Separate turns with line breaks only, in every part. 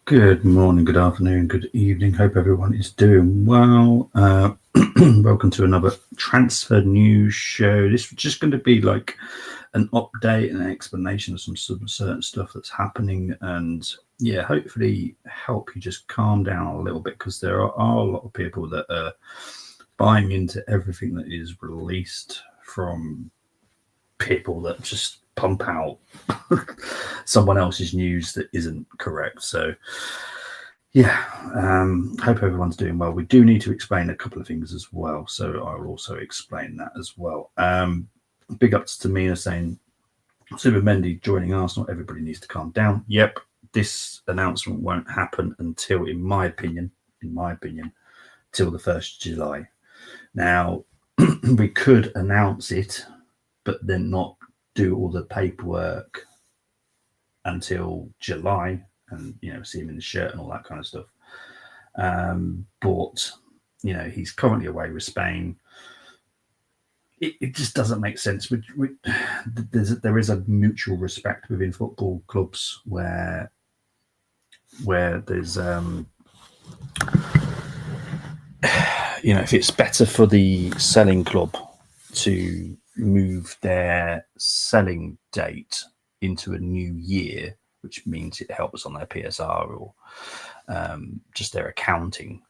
Good morning, good afternoon, good evening. Hope everyone is doing well. Welcome to another transfer news show. This is just going to be like an update and an explanation of some certain stuff that's happening, and yeah, hopefully help you just calm down a little bit because there are a lot of people that are buying into everything that is released from people that just pump out someone else's news that isn't correct. So yeah, hope everyone's doing well. We do need to explain a couple of things as well, so I'll also explain that as well. Big ups to Mina saying Super Mendy joining Arsenal. Everybody needs to calm down. Yep, this announcement won't happen until, in my opinion, till the 1st of July. Now, we could announce it, but then not do all the paperwork until July, and see him in the shirt and all that kind of stuff. But he's currently away with Spain. It just doesn't make sense. There is a mutual respect within football clubs where there's if it's better for the selling club to move their selling date into a new year, which means it helps on their PSR or just their accounting,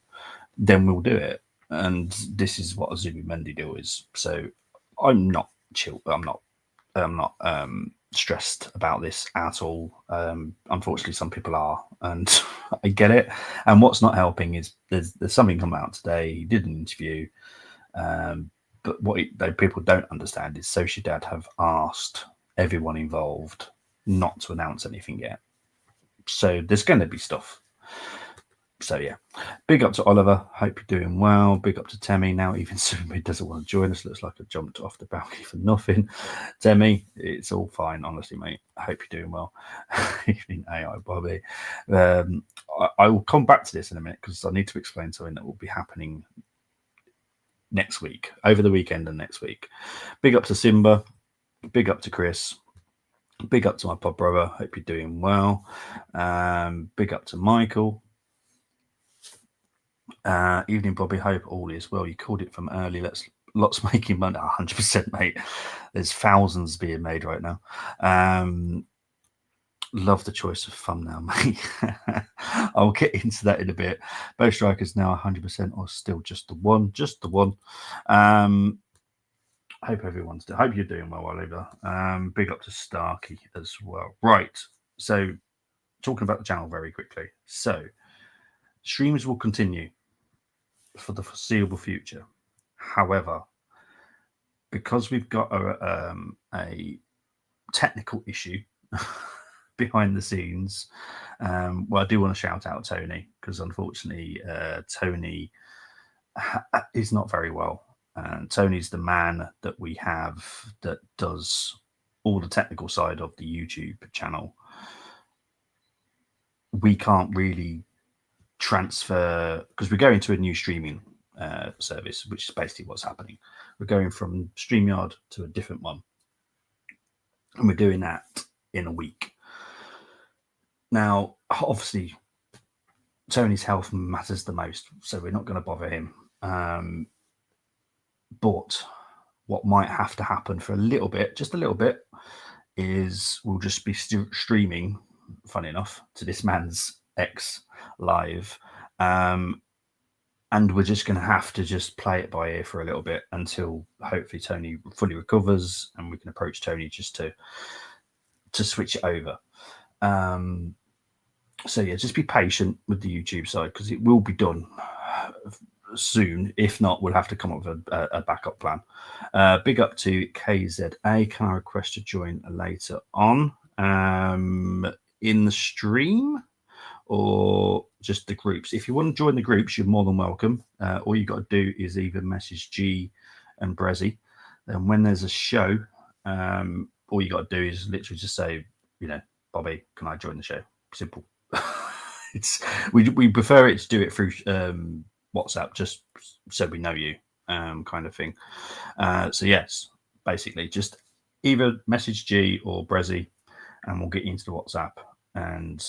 then we'll do it. And this is what a Zubimendi deal is. So I'm not chill. I'm not stressed about this at all. Unfortunately, some people are, and I get it. And what's not helping is there's something come out today. He did an interview, but what people don't understand is Sociedad have asked everyone involved not to announce anything yet. So there's going to be stuff. So yeah, big up to Oliver. Hope you're doing well. Big up to Temi. Now even Superman doesn't want to join us. Looks like I jumped off the balcony for nothing. Temi, it's all fine, honestly, mate. I hope you're doing well. Evening AI Bobby. I will come back to this in a minute because I need to explain something that will be happening next week, over the weekend and next week. Big up to Simba. Big up to Chris. Big up to my pod brother. Hope you're doing well. Big up to Michael. Evening, Bobby. Hope all is well. You called it from early. Lots making money. 100%, mate. There's thousands being made right now. Love the choice of thumbnail, mate. I'll get into that in a bit. Both strikers now 100% or still just the one? Just the one. Hope hope you're doing well, Oliver. Big up to Starkey as well. Right. So, talking about the channel very quickly. So, streams will continue for the foreseeable future. However, because we've got a technical issue behind the scenes, well, I do want to shout out Tony because unfortunately, Tony is not very well. And Tony's the man that we have that does all the technical side of the YouTube channel. We can't really transfer because we're going to a new streaming service, which is basically what's happening. We're going from StreamYard to a different one, and we're doing that in a week. Now, obviously, Tony's health matters the most, so we're not going to bother him. But what might have to happen for a little bit, just a little bit, is we'll just be streaming, funny enough, to this man's X live. And we're just going to have to just play it by ear for a little bit until hopefully Tony fully recovers and we can approach Tony just to switch it over. So yeah, just be patient with the YouTube side because it will be done soon. If not, we'll have to come up with a backup plan. Big up to KZA. Can I request to join later on in the stream or just the groups? If you want to join the groups, you're more than welcome. All you got to do is either message G and Brezzy. And when there's a show, all you got to do is literally just say, Bobby, can I join the show? Simple. We prefer it to do it through WhatsApp, just so we know you, kind of thing. So yes, basically just either message G or Brezzy, and we'll get you into the WhatsApp, and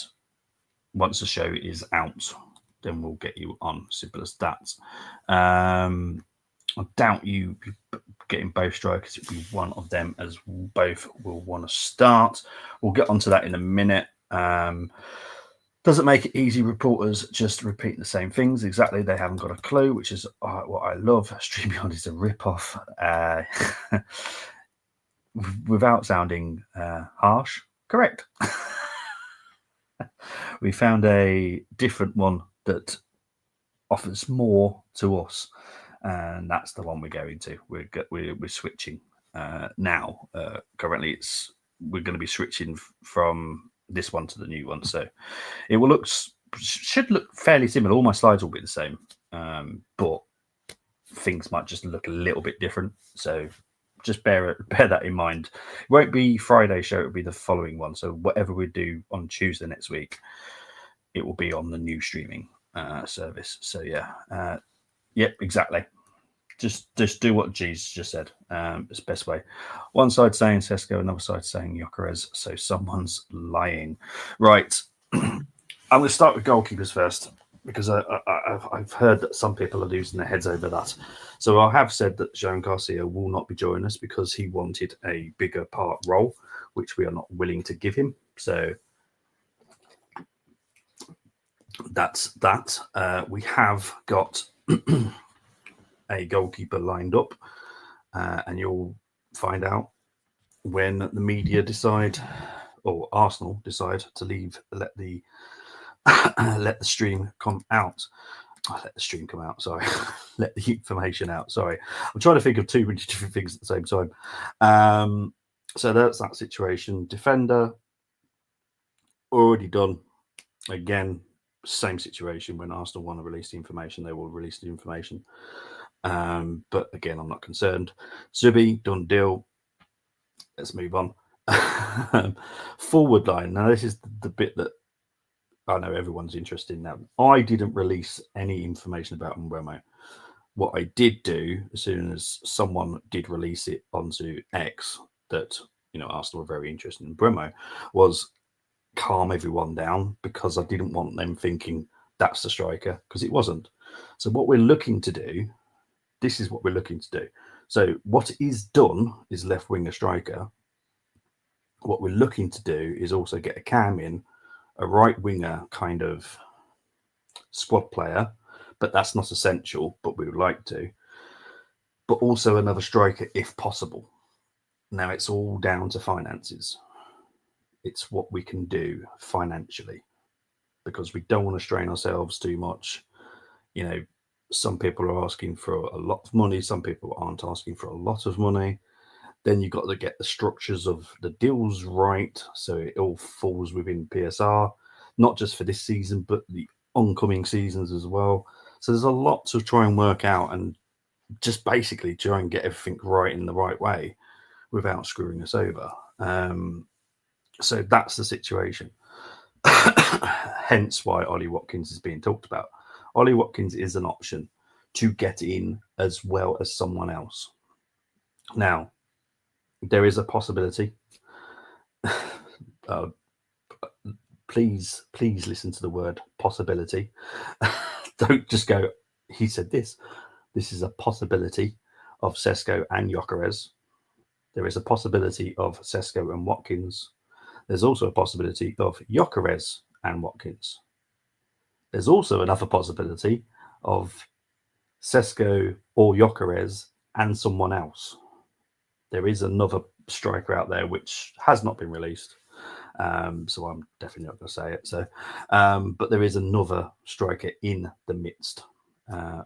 once the show is out, then we'll get you on. Simple as that. I doubt you getting both strikers. It'll be one of them, as both will want to start. We'll get onto that in a minute. Doesn't make it easy. Reporters just repeating the same things. Exactly. They haven't got a clue, which is what I love. StreamYard is a rip-off. Without sounding harsh. Correct. We found a different one that offers more to us, and that's the one we're going to. We're switching now. Currently, we're going to be switching from this one to the new one, so it should look fairly similar. All my slides will be the same, but things might just look a little bit different. So just bear that in mind. It won't be Friday show, it'll be the following one. So whatever we do on Tuesday next week, it will be on the new streaming service. So yeah, exactly. Just do what G's just said. It's the best way. One side saying Sesko, another side saying Gyökeres. So someone's lying. Right. I'm going to start with goalkeepers first, because I've heard that some people are losing their heads over that. So I have said that Joan Garcia will not be joining us because he wanted a bigger part role, which we are not willing to give him. So that's that. We have got a goalkeeper lined up, and you'll find out when the media decide, or Arsenal decide, to let the stream come out. Let the stream come out, sorry. Let the information out, sorry. I'm trying to think of too many different things at the same time. So that's that situation. Defender, already done. Again, same situation. When Arsenal want to release the information, they will release the information. But again, I'm not concerned. Zubi, done deal. Let's move on. Forward line. Now, this is the bit that I know everyone's interested in now. I didn't release any information about Mbeumo. What I did do, as soon as someone did release it onto X, that Arsenal were very interested in Mbeumo, was calm everyone down, because I didn't want them thinking that's the striker, because it wasn't. So what we're looking to do, this is what we're looking to do. So what is done is left winger striker. What we're looking to do is also get a cam in, a right winger kind of squad player, but that's not essential, but we would like to. But also another striker if possible. Now it's all down to finances. It's what we can do financially, because we don't want to strain ourselves too much. Some people are asking for a lot of money. Some people aren't asking for a lot of money. Then you've got to get the structures of the deals right, so it all falls within PSR, not just for this season, but the oncoming seasons as well. So there's a lot to try and work out, and just basically try and get everything right in the right way without screwing us over. So that's the situation. Hence why Ollie Watkins is being talked about. Ollie Watkins is an option to get in as well as someone else. Now, there is a possibility. Please listen to the word possibility. Don't just go, he said this. This is a possibility of Sesko and Gyökeres. There is a possibility of Sesko and Watkins. There's also a possibility of Gyökeres and Watkins. There's also another possibility of Sesko or Gyökeres and someone else. There is another striker out there which has not been released, so I'm definitely not going to say it. So, but there is another striker in the midst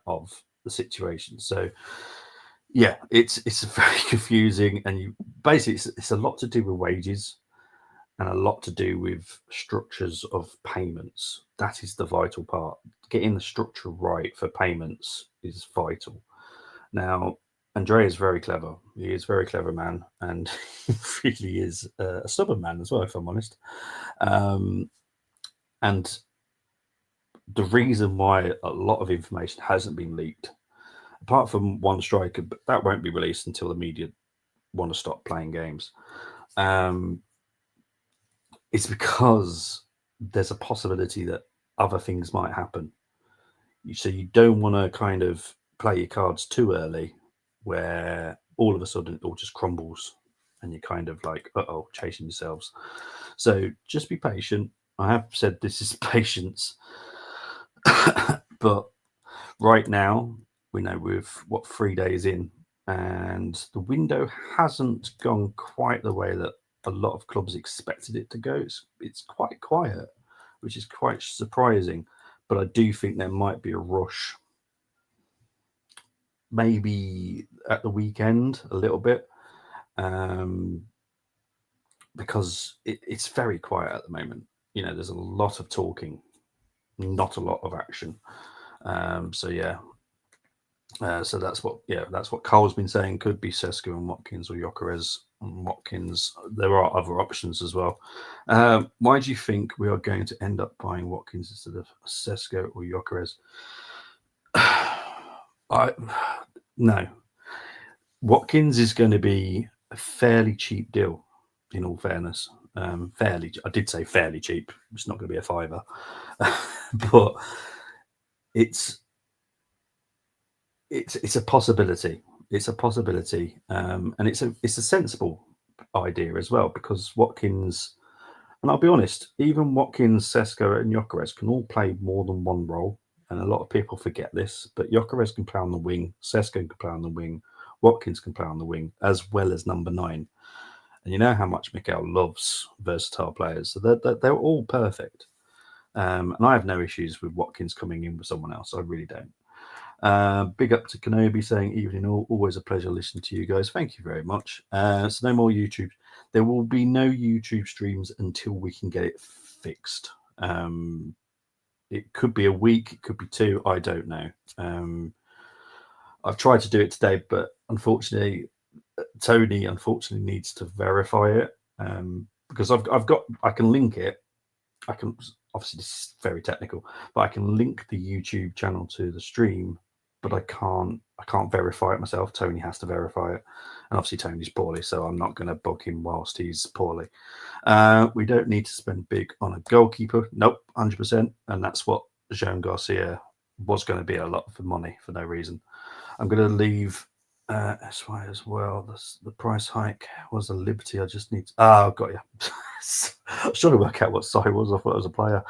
of the situation. So, yeah, it's very confusing, and basically it's a lot to do with wages and a lot to do with structures of payments. That is the vital part. Getting the structure right for payments is vital. Now, Andrea is very clever. He is a very clever man, and he really is a stubborn man as well, if I'm honest. And the reason why a lot of information hasn't been leaked, apart from one striker, but that won't be released until the media want to stop playing games, it's because there's a possibility that other things might happen. So you don't want to kind of play your cards too early, where all of a sudden it all just crumbles, and you're kind of like, chasing yourselves. So just be patient. I have said this is patience, but right now we know we're 3 days in, and the window hasn't gone quite the way that a lot of clubs expected it to go. It's quite quiet, which is quite surprising. But I do think there might be a rush, maybe at the weekend a little bit, because it's very quiet at the moment. There's a lot of talking, not a lot of action. So yeah, so that's what Carl's been saying. Could be Sesko and Watkins, or Gyökeres and Watkins. There are other options as well. Why do you think we are going to end up buying Watkins instead of Sesko or Gyökeres? No. Watkins is going to be a fairly cheap deal, in all fairness. I did say fairly cheap. It's not going to be a fiver, but it's a possibility. It's a possibility, and it's a sensible idea as well, because Watkins, and I'll be honest, even Watkins, Sesko, and Gyökeres can all play more than one role, and a lot of people forget this. But Gyökeres can play on the wing, Sesko can play on the wing, Watkins can play on the wing, as well as number 9. And you know how much Mikel loves versatile players, so they're all perfect. And I have no issues with Watkins coming in with someone else. I really don't. Big up to Kenobi saying, evening all, always a pleasure listening to you guys. Thank you very much. So no more YouTube. There will be no YouTube streams until we can get it fixed. It could be a week, it could be 2, I don't know. I've tried to do it today, but unfortunately, Tony needs to verify it, because I can link it. I can, obviously this is very technical, but I can link the YouTube channel to the stream, but I can't verify it myself. Tony has to verify it, and obviously Tony's poorly, so I'm not going to bug him whilst he's poorly. We don't need to spend big on a goalkeeper. Nope, 100%, and that's what Jean Garcia was going to be, a lot of money for no reason. I'm going to leave SY as well. The price hike was a Liberty. I just need to... I've got you. I was trying to work out what SY was. I thought it was a player.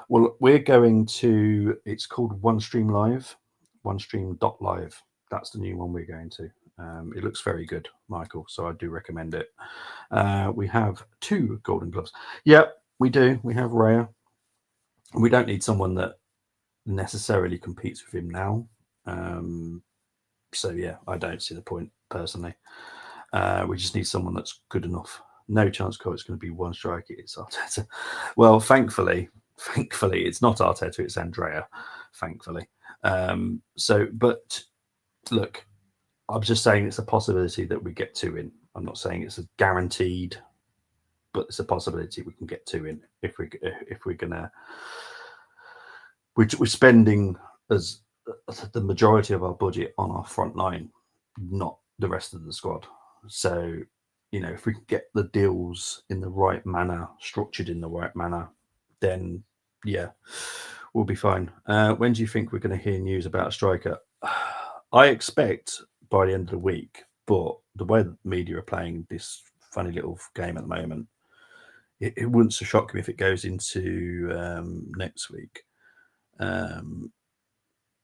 Well, we're going to... It's called OneStream Live. OneStream.live. That's the new one we're going to. It looks very good, Michael, so I do recommend it. We have 2 Golden Gloves. Yep, we do. We have Raya. We don't need someone that necessarily competes with him now. So yeah, I don't see the point personally. We just need someone that's good enough. No chance it's going to be one striker. It's Arteta. Well, thankfully, it's not Arteta. It's Andrea. Thankfully. But look, I'm just saying it's a possibility that we get 2 in. I'm not saying it's a guaranteed, but it's a possibility we can get 2 in if we're gonna. We're spending as the majority of our budget on our front line, not the rest of the squad. So, if we get the deals in the right manner, structured in the right manner, then yeah, we'll be fine. When do you think we're going to hear news about a striker? I expect by the end of the week, but the way the media are playing this funny little game at the moment, it wouldn't so shock me if it goes into next week.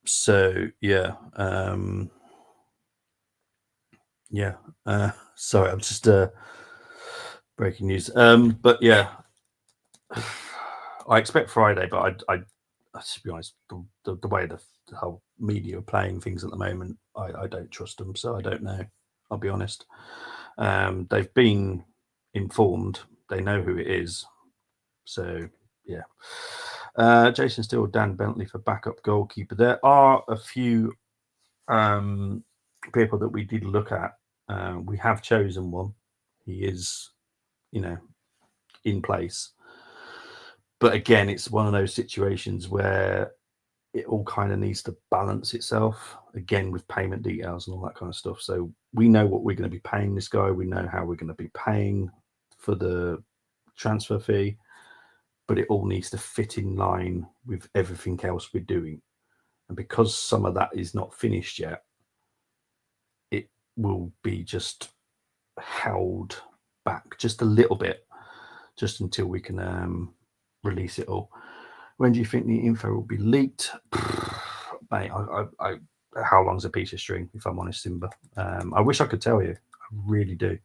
So yeah, sorry, I'm just breaking news. But yeah, I expect Friday, but I to be honest, the way the whole media are playing things at the moment, I don't trust them, so I don't know. I'll be honest. They've been informed; they know who it is. So yeah. Jason Steele, Dan Bentley for backup goalkeeper. There are a few people that we did look at. We have chosen one. He is, in place. But again, it's one of those situations where it all kind of needs to balance itself, again, with payment details and all that kind of stuff. So we know what we're going to be paying this guy. We know how we're going to be paying for the transfer fee, but it all needs to fit in line with everything else we're doing. And because some of that is not finished yet, it will be just held back just a little bit, just until we can release it all. When do you think the info will be leaked? Mate, how long's a piece of string, if I'm honest, Simba? I wish I could tell you. I really do.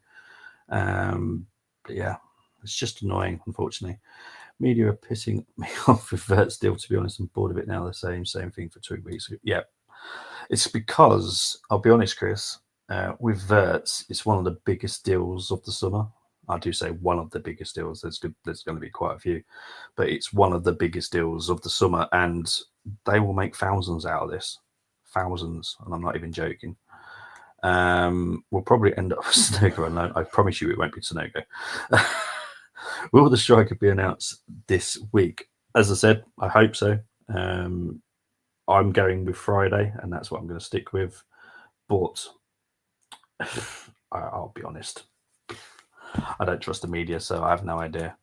But yeah, it's just annoying, unfortunately. Media are pissing me off with Vert still, to be honest. I'm bored of it now. They're same thing for 2 weeks. Yeah. It's because, I'll be honest, Chris, with Verts, it's one of the biggest deals of the summer. I do say one of the biggest deals. There's going to be quite a few, but it's one of the biggest deals of the summer, and they will make thousands out of this. Thousands, and I'm not even joking. We'll probably end up with Snooker alone. I promise you it won't be Snooker. Will the striker be announced this week? As I said, I hope so. I'm going with Friday, and that's what I'm going to stick with. But I'll be honest, I don't trust the media, so I have no idea.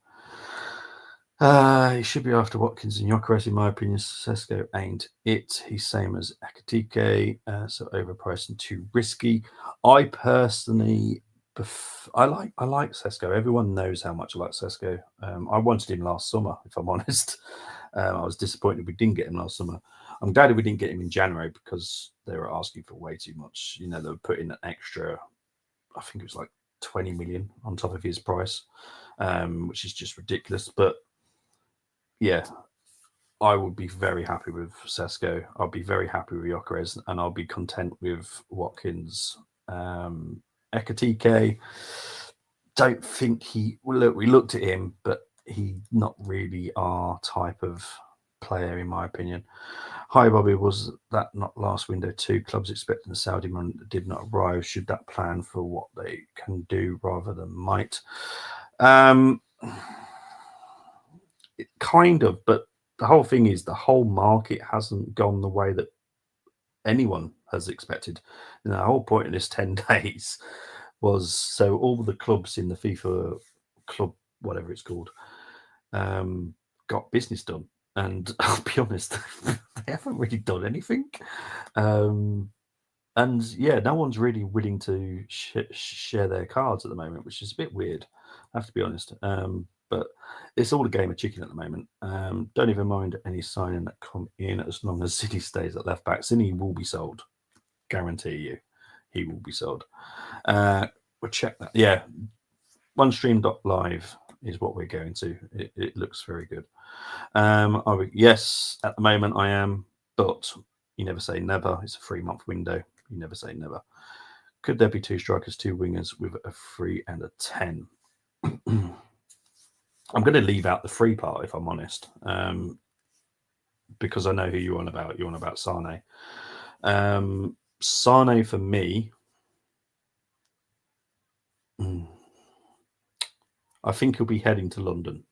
He should be after Watkins and Gyökeres, in my opinion. Sesko ain't it. He's same as Ekitike, so overpriced and too risky. I personally, I like Sesko. Everyone knows how much I like Sesko. I wanted him last summer, if I'm honest. I was disappointed we didn't get him last summer. I'm glad we didn't get him in January, because they were asking for way too much. You know, they were putting an extra, I think it was like 20 million on top of his price, which is just ridiculous. But yeah, I would be very happy with Sesko. I'll be very happy with Gyökeres, and I'll be content with Watkins. Ekitike, don't think we looked at him, but he's not really our type of player, in my opinion. Hi, Bobby. Was that not last window too? Clubs expecting the Saudi money did not arrive. Should that plan for what they can do rather than might? Kind of, but the whole thing is the whole market hasn't gone the way that anyone has expected. And the whole point of this 10 days was so all the clubs in the FIFA club, whatever it's called, got business done. And I'll be honest, they haven't really done anything. And yeah, no one's really willing to share their cards at the moment, which is a bit weird, I have to be honest. But it's all a game of chicken at the moment. Don't even mind any signing that come in, as long as City stays at left back. City will be sold. Guarantee you, he will be sold. We'll check that. Yeah, OneStream.live is what we're going to. It looks very good. Yes, at the moment I am, but you never say never. It's a 3-month window. You never say never. Could there be 2 strikers, 2 wingers with a 3 and a 10? I'm going to leave out the free part, if I'm honest, because I know who you're on about. You're on about Sane. Sane, for me, I think he'll be heading to London.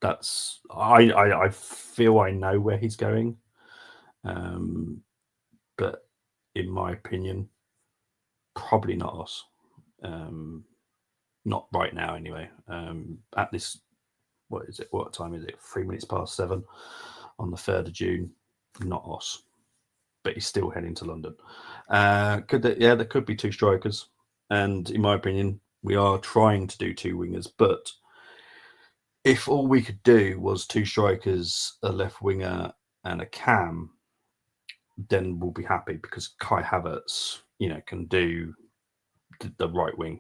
That's I feel I know where he's going, but in my opinion, probably not us. Not right now, anyway. At this, what is it? What time is it? 3 minutes past 7 on the 3rd of June. Not us, but he's still heading to London. There could be 2 strikers, and in my opinion, we are trying to do 2 wingers. But if all we could do was 2 strikers, a left winger, and a cam, then we'll be happy, because Kai Havertz, can do the right wing.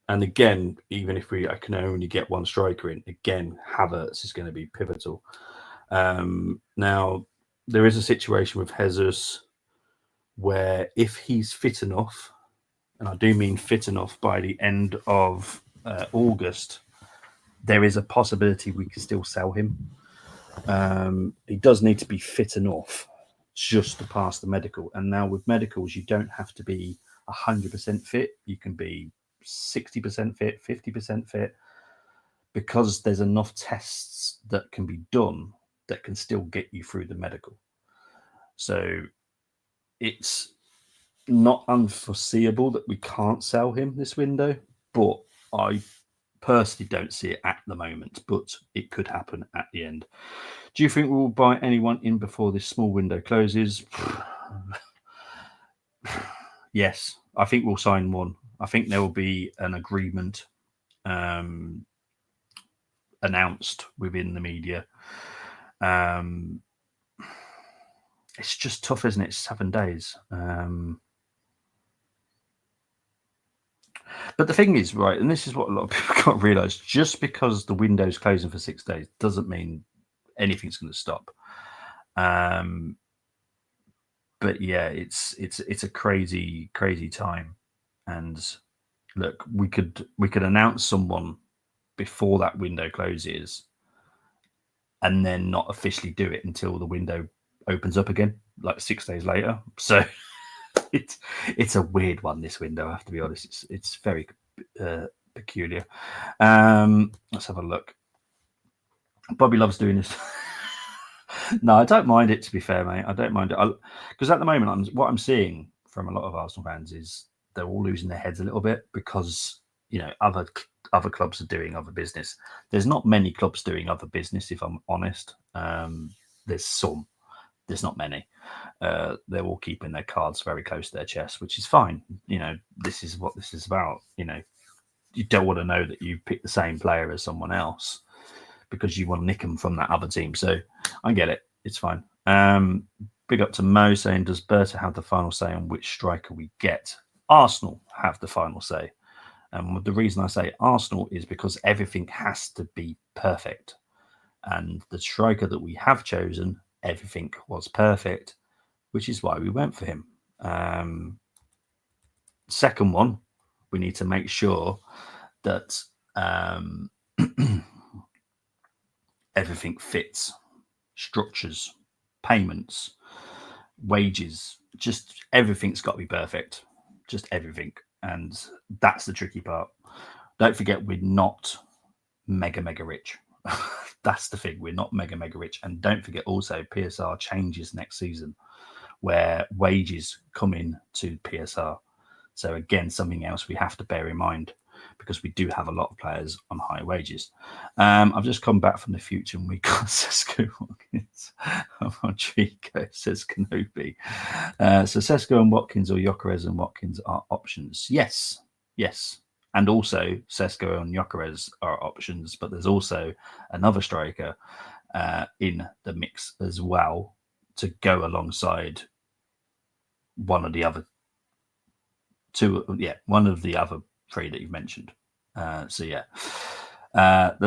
And again, even if I can only get 1 striker in, again, Havertz is going to be pivotal. Now, there is a situation with Jesus where if he's fit enough, and I do mean fit enough by the end of August, there is a possibility we can still sell him. He does need to be fit enough just to pass the medical. And now with medicals, you don't have to be 100% fit. You can be 60% fit, 50% fit, because there's enough tests that can be done that can still get you through the medical. So it's not unforeseeable that we can't sell him this window, but I personally don't see it at the moment, but it could happen at the end. Do you think we will buy anyone in before this small window closes? Yes, I think we'll sign one. I think there will be an agreement announced within the media. It's just tough, isn't it? 7 days. But the thing is, right, and this is what a lot of people can't realise, just because the window's closing for 6 days doesn't mean anything's going to stop. But yeah, it's a crazy time. And look, we could announce someone before that window closes and then not officially do it until the window opens up again, like 6 days later. So it's a weird one, this window, I have to be honest. It's very peculiar. Let's have a look. Bobby loves doing this. No, I don't mind it, to be fair, mate. I don't mind it. Because at the moment, what I'm seeing from a lot of Arsenal fans is they're all losing their heads a little bit because, you know, other clubs are doing other business. There's not many clubs doing other business, if I'm honest. There's some. There's not many. They're all keeping their cards very close to their chest, which is fine. You know, this is what this is about. You know, you don't want to know that you picked the same player as someone else because you want to nick them from that other team. So I get it. It's fine. Big up to Mo saying, does Berta have the final say on which striker we get? Arsenal have the final say. And the reason I say Arsenal is because everything has to be perfect. And the striker that we have chosen, everything was perfect, which is why we went for him. Second one, we need to make sure that everything fits. Structures, payments, wages, just everything's got to be perfect. Just everything. And that's the tricky part. Don't forget, we're not mega rich. That's the thing. We're not mega rich. And don't forget also, PSR changes next season where wages come in to PSR. So again, something else we have to bear in mind because we do have a lot of players on high wages. I've just come back from the future and we got Sesko Watkins. Rodrigo says Kanopi. So Sesko and Watkins or Gyökeres and Watkins are options. Yes. And also Sesko and Gyökeres are options, but there's also another striker in the mix as well to go alongside one of the other three that you've mentioned. Does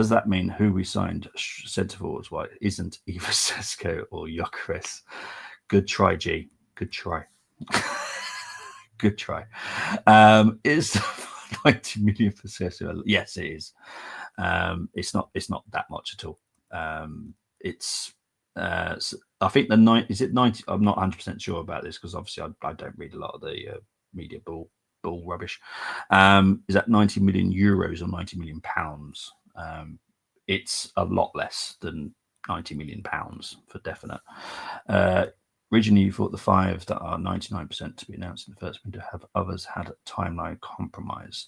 that mean who we signed centre forwards? Why isn't either Sesko or Gyökeres? Good try, G. Good try. Good try. Is 90 million for Sesko? Yes, it is. It's not that much at all. It's I think is it 90? I'm not 100% sure about this because obviously I don't read a lot of the media bull rubbish. Is that 90 million euros or 90 million pounds? It's a lot less than 90 million pounds for definite. Originally, you thought the 5 that are 99% to be announced in the first window have others had a timeline compromise.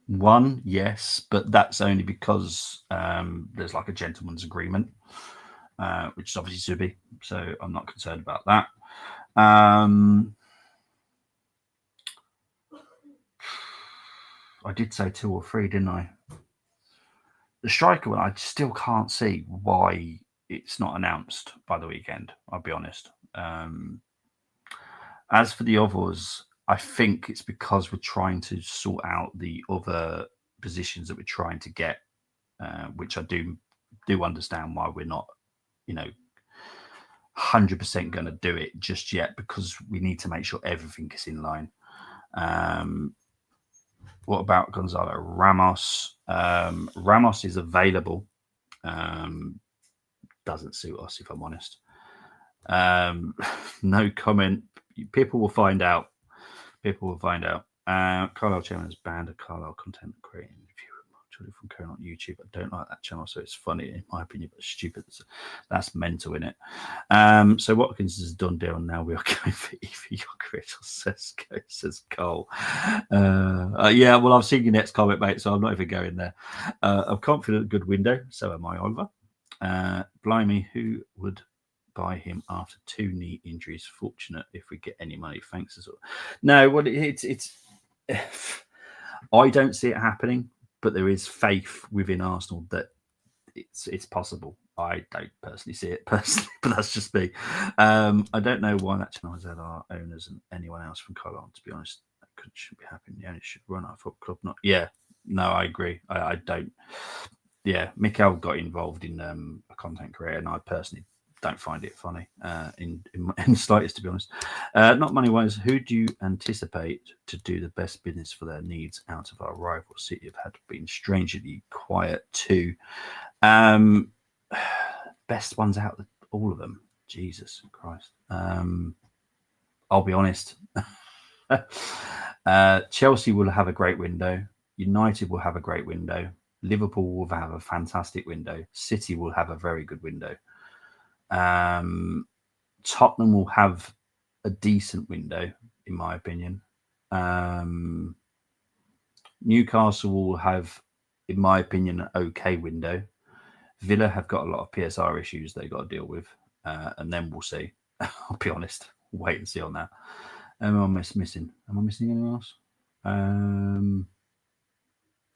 One, yes, but that's only because there's like a gentleman's agreement, which is obviously Zubi, so I'm not concerned about that. I did say 2 or 3, didn't I? The striker one, I still can't see why it's not announced by the weekend, I'll be honest. As for the others, I think it's because we're trying to sort out the other positions that we're trying to get, which I do understand why we're not, 100% going to do it just yet because we need to make sure everything is in line. What about Gonzalo Ramos? Ramos is available. Doesn't suit us, if I'm honest. No comment. People will find out. Carlisle chairman has banned a Carlisle content creating from Cohen on YouTube. I don't like that channel, so it's funny in my opinion, but stupid. That's mental in it. So Watkins is a done deal, and now we are going for either Jokerit or Sesko, says Cole. Yeah, well, I've seen your next comment, mate, so I'm not even going there. I'm confident, good window. So am I, Oliver. Blimey, who would buy him after 2 knee injuries? Fortunate if we get any money. Thanks as well. No, well, it's I don't see it happening, but there is faith within Arsenal that it's possible. I don't personally see it personally, but that's just me. I don't know why that channel has had our owners and anyone else from Cologne, to be honest. That shouldn't be happening. The owners should run our football club. Not, yeah, no, I agree. I don't. Yeah, Mikel got involved in a content career, and I personally don't find it funny in the slightest, to be honest. Not money-wise, who do you anticipate to do the best business for their needs out of our rival? City have had been strangely quiet too. Best ones out of all of them. Jesus Christ. I'll be honest. Chelsea will have a great window. United will have a great window. Liverpool will have a fantastic window. City will have a very good window. Tottenham will have a decent window, in my opinion. Newcastle will have, in my opinion, an okay window. Villa have got a lot of PSR issues they've got to deal with, and then we'll see. I'll be honest. Wait and see on that. Am I missing anyone else?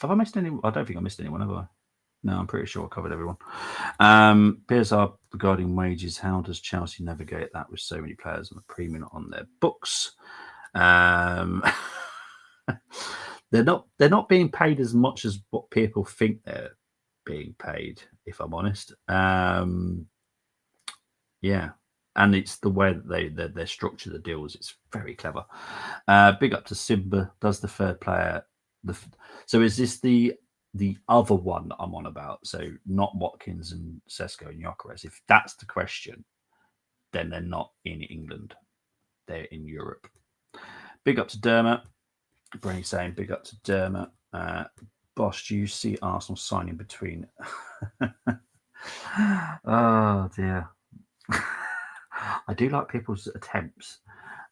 Have I missed anyone? I don't think I missed anyone, have I? No, I'm pretty sure I covered everyone. PSR regarding wages. How does Chelsea navigate that with so many players on the premium on their books? They're not being paid as much as what people think they're being paid, if I'm honest. Yeah. And it's the way that they structure the deals. It's very clever. Big up to Simba. Does the third player... So is this the other one that I'm on about? So not Watkins and Sesko and Gyökeres. If that's the question, then they're not in England. They're in Europe. Big up to Dermot. Brenny saying big up to Dermot. Boss, do you see Arsenal signing between... Oh, dear. I do like people's attempts.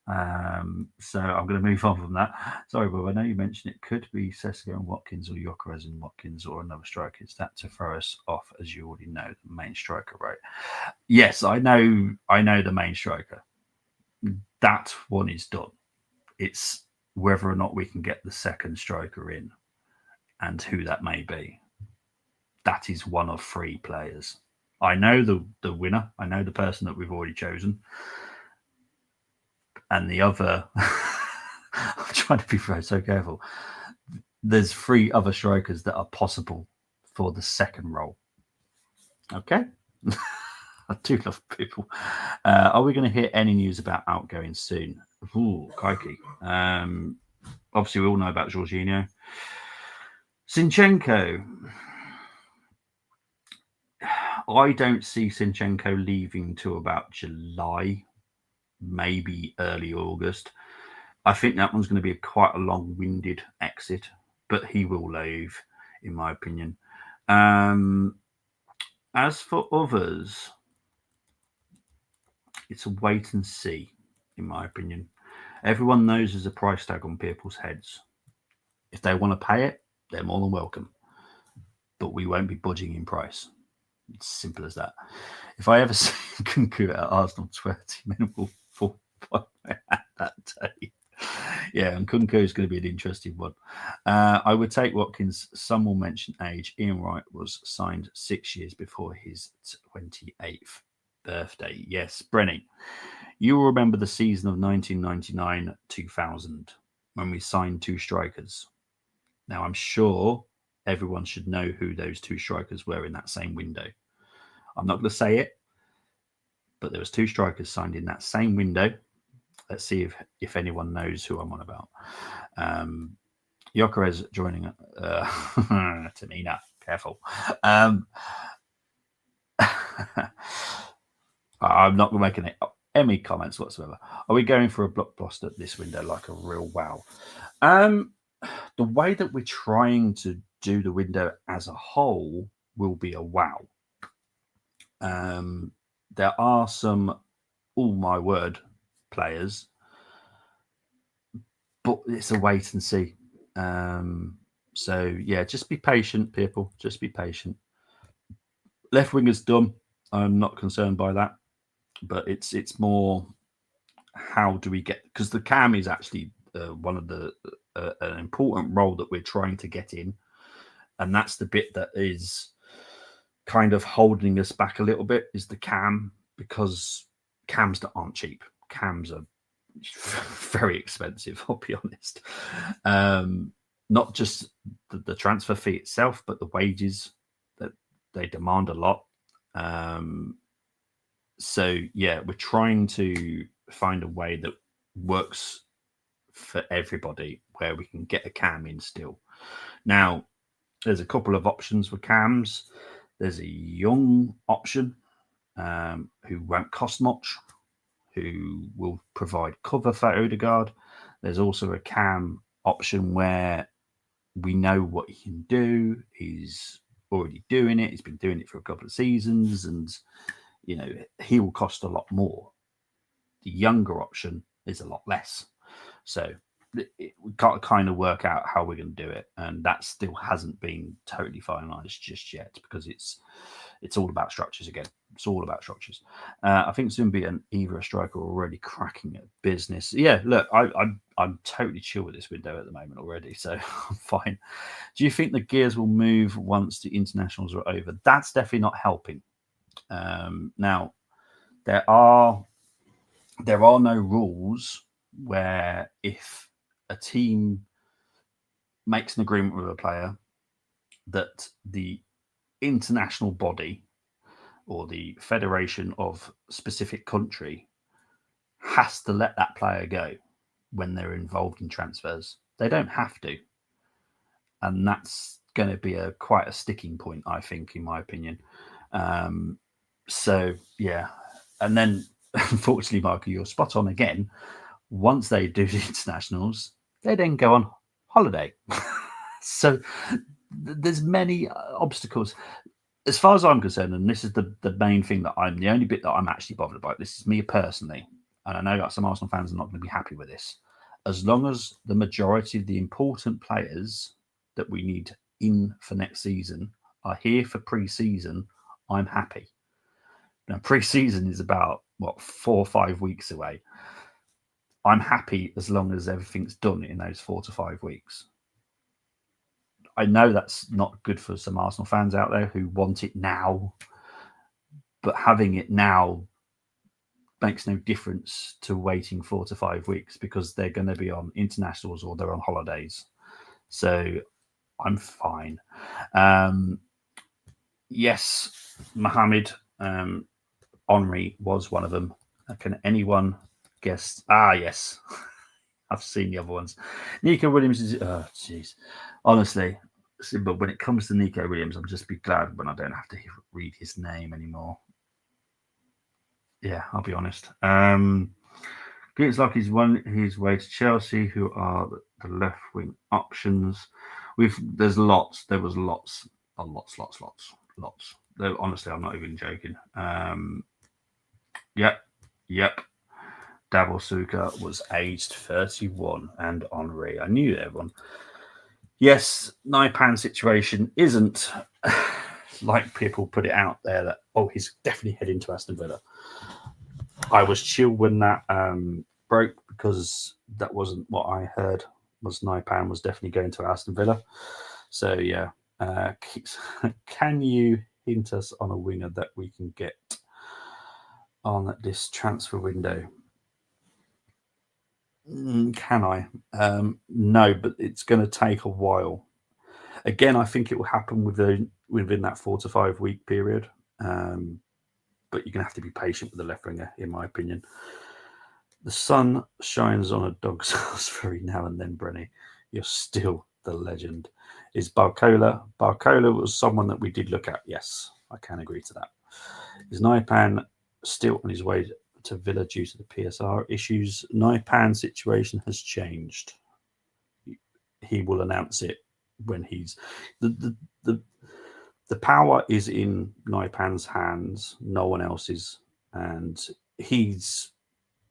So I'm going to move on from that. Sorry, Bob, I know you mentioned it could be Sesko and Watkins or Gyökeres and Watkins or another striker. Is that to throw us off, as you already know, the main striker, right? Yes, I know the main striker. That one is done. It's whether or not we can get the second striker in and who that may be. That is one of 3 players. I know the winner. I know the person that we've already chosen. And the other, I'm trying to be so careful. There's 3 other strikers that are possible for the second role. Okay? I do love people. Are we going to hear any news about outgoing soon? Ooh, crikey. Obviously, we all know about Jorginho. Zinchenko. I don't see Zinchenko leaving till about July, maybe early August. I think that one's going to be quite a long-winded exit, but he will leave, in my opinion. As for others, it's a wait and see, in my opinion. Everyone knows there's a price tag on people's heads. If they want to pay it, they're more than welcome. But we won't be budging in price. It's simple as that. If I ever see Nkunku at Arsenal, 20 minimal for that day. Yeah, and Nkunku is going to be an interesting one. I would take Watkins. Some will mention age. Ian Wright was signed 6 years before his 28th birthday. Yes, Brenny, you will remember the season of 1999-2000 when we signed 2 strikers. Now, I'm sure everyone should know who those 2 strikers were in that same window. I'm not going to say it, but there was 2 strikers signed in that same window. Let's see if anyone knows who I'm on about. Gyökeres joining Tamina. Careful. I'm not making any comments whatsoever. Are we going for a blockbuster this window like a real wow? The way that we're trying to do the window as a whole will be a wow. There are some, oh my word, players, but it's a wait and see. So yeah, just be patient, people. Just be patient. Left winger's done. I'm not concerned by that, but it's more how do we get, because the cam is actually one of the an important role that we're trying to get in, and that's the bit that is kind of holding us back a little bit, is the cam, because cams that aren't cheap. Cams are very expensive, I'll be honest. Not just the transfer fee itself, but the wages that they demand a lot. So yeah, we're trying to find a way that works for everybody where we can get a cam in still. Now, there's a couple of options with cams. There's a young option who won't cost much, who will provide cover for Odegaard. There's also a cam option where we know what he can do. He's already doing it. He's been doing it for a couple of seasons, and you know he will cost a lot more. The younger option is a lot less. So we've got to kind of work out how we're going to do it, and that still hasn't been totally finalised just yet, because it's all about structures again. It's all about structures. I think Zumbi and Eva Striker are already cracking at business. Yeah, look, I'm totally chill with this window at the moment already, so I'm fine. Do you think the gears will move once the internationals are over? That's definitely not helping. Now, there are no rules where if a team makes an agreement with a player, that the international body or the federation of specific country has to let that player go when they're involved in transfers. They don't have to. And that's going to be quite a sticking point, I think, in my opinion. So, yeah. And then, unfortunately, Michael, you're spot on again. Once they do the internationals, they then go on holiday. So there's many obstacles. As far as I'm concerned, and this is the main thing that the only bit that I'm actually bothered about, this is me personally, and I know that some Arsenal fans are not going to be happy with this. As long as the majority of the important players that we need in for next season are here for pre-season, I'm happy. Now, pre-season is about, 4 or 5 weeks away. I'm happy as long as everything's done in those 4 to 5 weeks. I know that's not good for some Arsenal fans out there who want it now, but having it now makes no difference to waiting 4 to 5 weeks, because they're going to be on internationals or they're on holidays. So I'm fine. Yes, Mohamed, Henry was one of them. Can anyone guess? Yes. I've seen the other ones. Nico Williams is, oh, jeez. Honestly, but when it comes to Nico Williams, I'm just be glad when I don't have to read his name anymore. Yeah, I'll be honest. It's like he's won his way to Chelsea, who are the left wing options. There's lots. There was lots. Lots. Honestly, I'm not even joking. Yep. Dabo Suka was aged 31, and Henry. I knew everyone. Yes, Naipan situation isn't like people put it out there that, he's definitely heading to Aston Villa. I was chill when that broke, because that wasn't what I heard. Was Naipan was definitely going to Aston Villa. So yeah, can you hint us on a winger that we can get on this transfer window? Can I? No, but it's going to take a while. Again, I think it will happen within that 4 to 5 week period. But you're going to have to be patient with the left winger, in my opinion. The sun shines on a dog's house very now and then, Brenny. You're still the legend. Is Barcola? Barcola was someone that we did look at. Yes, I can agree to that. Is Naipan still on his way to Villa due to the PSR issues? Naipan's situation has changed. He will announce it when he's the power is in Naipan's hands, no one else's, and he's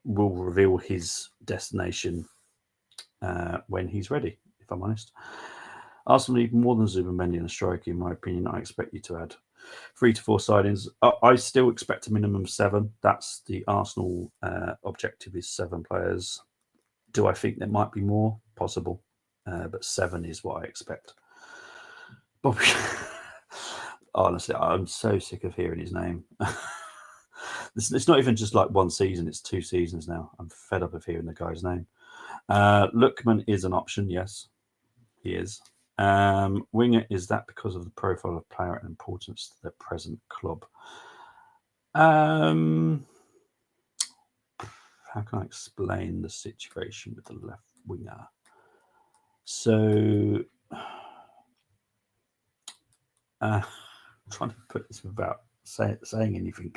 will reveal his destination when he's ready. If I'm honest, Arsenal need more than Zubimendi and a striker, in my opinion. I expect you to add 3 to 4 signings. I still expect a minimum 7. That's the Arsenal objective, is 7 players. Do I think there might be more? Possible, but 7 is what I expect. Bobby, honestly, I'm so sick of hearing his name. It's not even just like one season; it's 2 seasons now. I'm fed up of hearing the guy's name. Lookman is an option, yes, he is. Winger, is that because of the profile of player and importance to their present club? How can I explain the situation with the left winger? So, trying to put this without saying anything.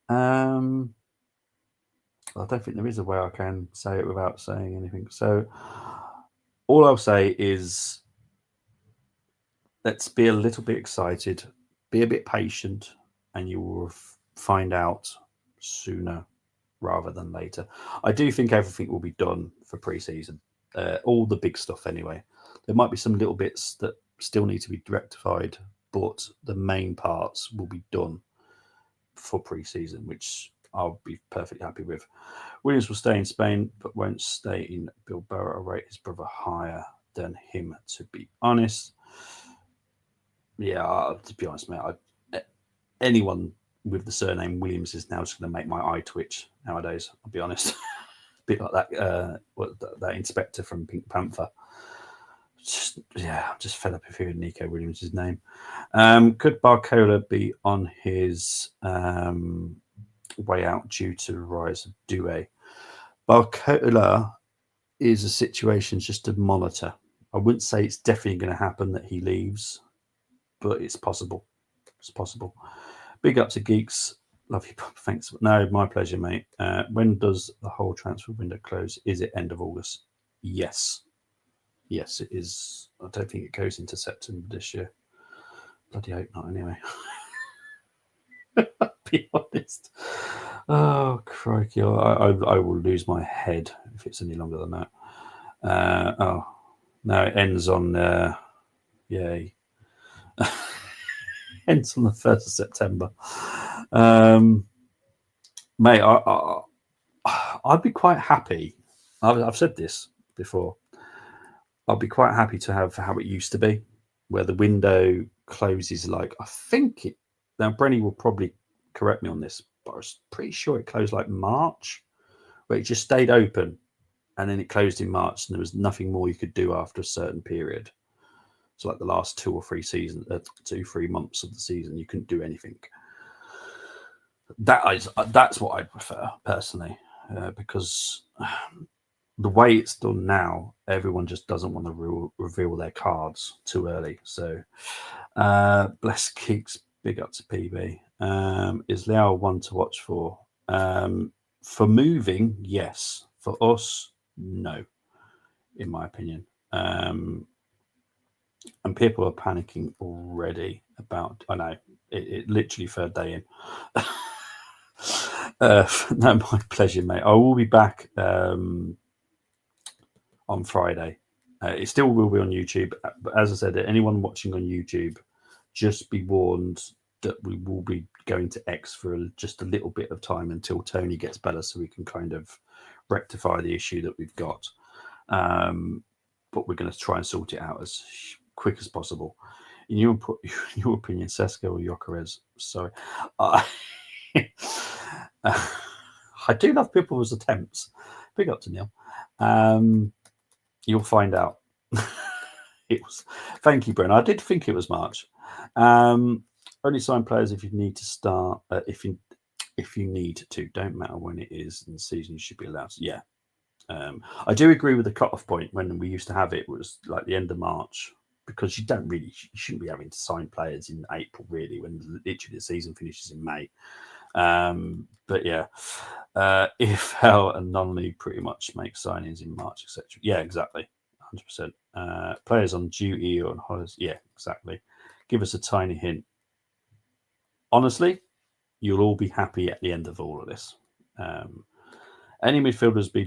I don't think there is a way I can say it without saying anything. So, all I'll say is, let's be a little bit excited, be a bit patient, and you will find out sooner rather than later. I do think everything will be done for pre-season, all the big stuff anyway. There might be some little bits that still need to be rectified, but the main parts will be done for pre-season, which I'll be perfectly happy with. Williams will stay in Spain, but won't stay in Bilbao. I rate his brother higher than him, to be honest. Yeah, to be honest, mate, anyone with the surname Williams is now just going to make my eye twitch nowadays. I'll be honest. A bit like that inspector from Pink Panther. I'm just fed up of hearing Nico Williams' name. Could Barcola be on his way out due to the rise of Doué? Barcola is a situation just to monitor. I wouldn't say it's definitely going to happen that he leaves, but it's possible. It's possible. Big up to Geeks. Love you, thanks. No, my pleasure, mate. When does the whole transfer window close? Is it end of August? Yes. Yes, it is. I don't think it goes into September this year. Bloody hope not, anyway. Be honest. Oh, crikey. I will lose my head if it's any longer than that. No, it ends on... yay. Ends on the 1st of September. Mate, I'd be quite happy. I've said this before. I'd be quite happy to have how it used to be, where the window closes like, I think it... Now, Brenny will probably correct me on this, but I was pretty sure it closed like March, where it just stayed open, and then it closed in March, and there was nothing more you could do after a certain period. So like the last 2 or 3 seasons, 2-3 months of the season, you couldn't do anything. That's what I prefer personally, because the way it's done now, everyone just doesn't want to reveal their cards too early. So, bless Keeks, big up to PB. Is Liao one to watch for? For moving, yes. For us, no, in my opinion. And people are panicking already about... I know, it literally 3rd day in. No, my pleasure, mate. I will be back on Friday. It still will be on YouTube. But as I said, anyone watching on YouTube, just be warned that we will be going to X for just a little bit of time until Tony gets better, so we can kind of rectify the issue that we've got. But we're going to try and sort it out as quick as possible. In your opinion, Sesko or Gyökeres? Sorry. I do love people's attempts. Big up to Neil. You'll find out. It was. Thank you, Bren. I did think it was March. Only sign players if you need to start. If you need to, don't matter when it is in the season. You should be allowed to. Yeah. I do agree with the cutoff point when we used to have it was like the end of March, because you shouldn't be having to sign players in April really, when literally the season finishes in May. But yeah, EFL and non-league pretty much make signings in March, etc. Yeah, exactly, 100%. Players on duty or on holidays. Yeah, exactly. Give us a tiny hint. Honestly, you'll all be happy at the end of all of this. Any midfielders be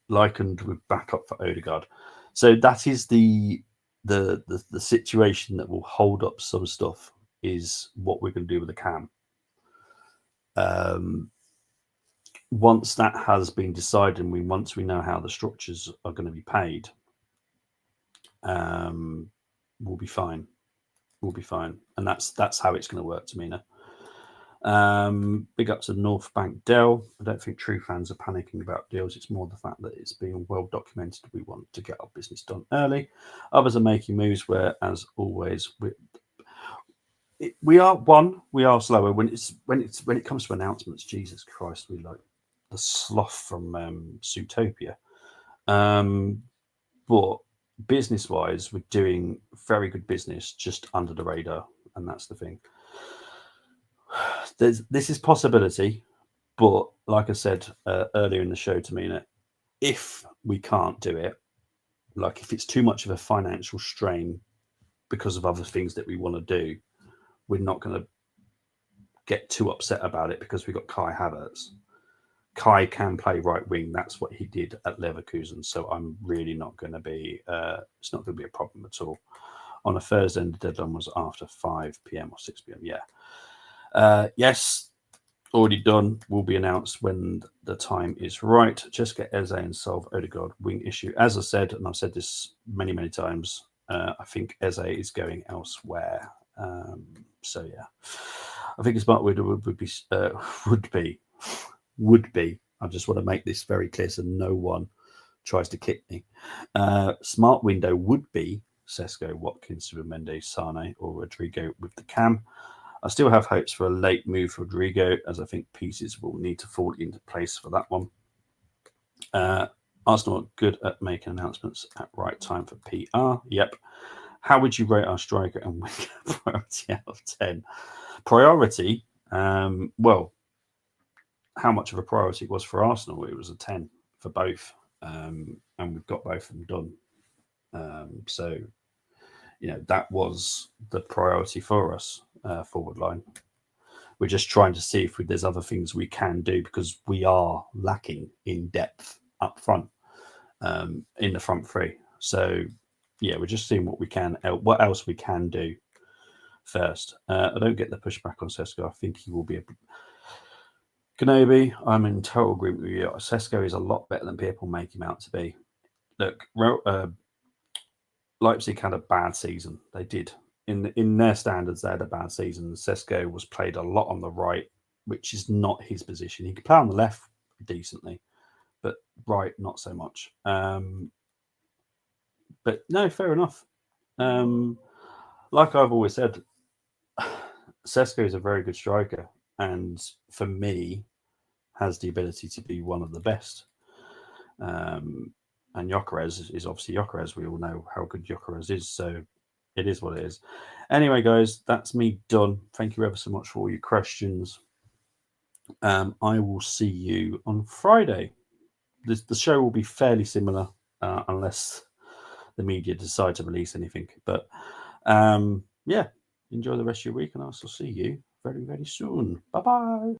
likened with backup for Odegaard. So that is the situation that will hold up some stuff, is what we're going to do with the cam. Once that has been decided, and once we know how the structures are going to be paid, we'll be fine. We'll be fine, and that's how it's going to work, Tamina. Big up to North Bank Dell. I don't think true fans are panicking about deals. It's more the fact that it's being well documented. We want to get our business done early. Others are making moves where, as always, we are slower when it comes to announcements. Jesus Christ, we like the sloth from Zootopia. But business wise, we're doing very good business just under the radar, and that's the thing. This is possibility, but like I said earlier in the show, Tamina, if we can't do it, like if it's too much of a financial strain because of other things that we want to do, we're not going to get too upset about it because we've got Kai Havertz. Kai can play right wing. That's what he did at Leverkusen. So I'm really not going to be. It's not going to be a problem at all. On a Thursday, the deadline was after 5 p.m. or 6 p.m. Yeah. Yes, already done. Will be announced when the time is right. Just get Eze and solve Odegaard wing issue. As I said, and I've said this many, many times, I think Eze is going elsewhere. So yeah, I think a smart window would be. I just want to make this very clear so no one tries to kick me. Smart window would be Sesko, Watkins, Mendes, Sane, or Rodrigo with the cam. I still have hopes for a late move for Rodrigo, as I think pieces will need to fall into place for that one. Arsenal are good at making announcements at right time for PR. Yep. How would you rate our striker and winger priority out of 10? Priority, well, how much of a priority it was for Arsenal? It was a 10 for both, and we've got both of them done. So, that was the priority for us, forward line. We're just trying to see if there's other things we can do, because we are lacking in depth up front, in the front three. So, yeah, we're just seeing what else we can do first. I don't get the pushback on Sesko. I think he will be a Kenobi. I'm in total agreement with you. Sesko is a lot better than people make him out to be. Look, Leipzig had a bad season. They did. In their standards, they had a bad season. Sesko was played a lot on the right, which is not his position. He could play on the left decently, but right, not so much. But no, fair enough. Like I've always said, Sesko is a very good striker, and for me, has the ability to be one of the best. And Gyökeres is obviously Gyökeres. We all know how good Gyökeres is, so it is what it is. Anyway, guys, that's me done. Thank you ever so much for all your questions. I will see you on Friday. The show will be fairly similar, unless the media decide to release anything. But yeah, enjoy the rest of your week, and I'll see you very, very soon. Bye-bye.